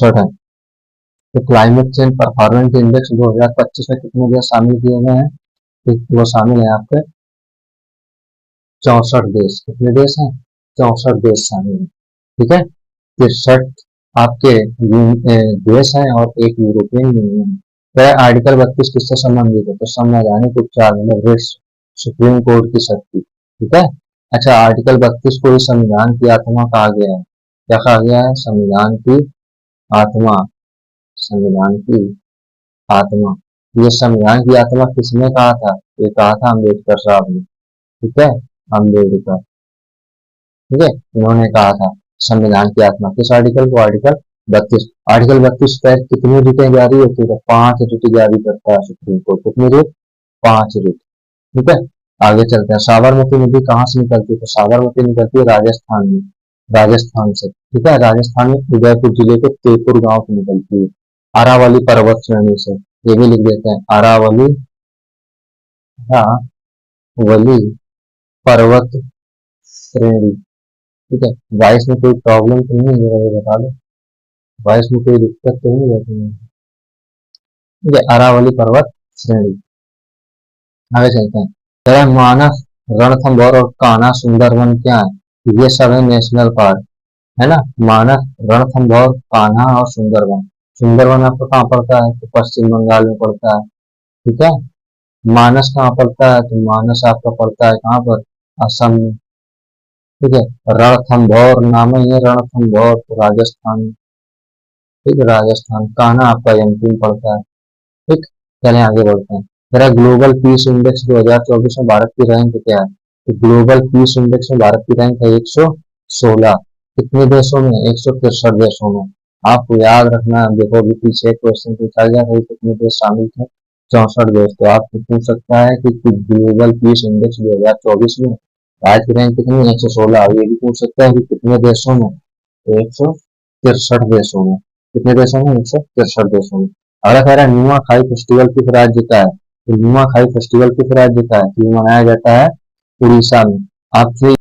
है। तो climate change performance index 2025 में कितने देश शामिल किए गए हैं? तो वो शामिल है आपके 64 देश। कितने देश हैं? 64 देश शामिल हैं। ठीक है, 63 आपके देश हैं और एक यूरोपियन यूनियन। तो आर्टिकल 32 किससे संबंधित है? तो संवैधानिक उपचार मतलब सुप्रीम कोर्ट की शक्ति। ठीक है। अच्छा, आर्टिकल 32 को इस संविधान की आत्मा कहा गया है। क्या कहा गया है? संविधान की आत्मा। संविधान की आत्मा। ये संविधान की आत्मा किसने कहा था? ये कहा था अम्बेडकर साहब ने। ठीक है, अम्बेडकर। ठीक है, इन्होंने कहा था संविधान की आत्मा। किस आर्टिकल को? आर्टिकल 32। आर्टिकल 32 तहत कितनी रिटें जारी होती है? 5 रिट जारी करता है सुप्रीम कोर्ट। कितनी रिट? 5 रिट। ठीक है, आगे चलते हैं। साबरमती नदी कहाँ से निकलती है? तो साबरमती निकलती है राजस्थान में, राजस्थान से। ठीक है, राजस्थान में उदयपुर जिले के तेपुर गांव से निकलती है, अरावली पर्वत श्रेणी से। ये भी लिख देते हैं, अरावली, अरावली पर्वत श्रेणी। ठीक है, वॉइस में कोई प्रॉब्लम तो नहीं है? ये बता दो, वॉइस में कोई दिक्कत तो नहीं है? ठीक है, अरावली पर्वत श्रेणी। आगे चलते हैं। जरा मानस, रणथंभौर और कान्हा सुंदरवन क्या है? ये सब है नेशनल पार्क, है ना। मानस, रणथंभौर, कान्हा और सुंदरवन। सुंदरवन आपको कहाँ पड़ता है? तो पश्चिम बंगाल में पड़ता है। ठीक है। मानस कहाँ पड़ता है? तो मानस आपका पड़ता है कहाँ पर? असम में। ठीक है, रणथंभौर नाम है ये, रणथंभौर तो राजस्थान में। ठीक है, राजस्थान। कान्हा आपका एमपी में पड़ता है। ठीक, चलें आगे बढ़ते हैं। मेरा ग्लोबल पीस इंडेक्स 2024 में भारत की रैंक क्या है? तो ग्लोबल पीस इंडेक्स में भारत की रैंक है 116। कितने देशों में? 163 देशों में। आपको याद रखना, देखो अभी पीछे क्वेश्चन पूछा गया था कितने देश शामिल थे? 64 देश। तो आपको पूछ सकता है कि ग्लोबल पीस इंडेक्स 2024 में भारत की रैंक कितनी? 116। ये भी पूछ सकता है कि कितने देशों में? तो 163 देशों में। कितने देशों में? 163 देशों में। अगला कह रहा है नुआ खाई फेस्टिवल किस राज्य का है? तो नुआ खाई फेस्टिवल किस राज्य का है? तो ये मनाया जाता है उड़ीसा में। आपसे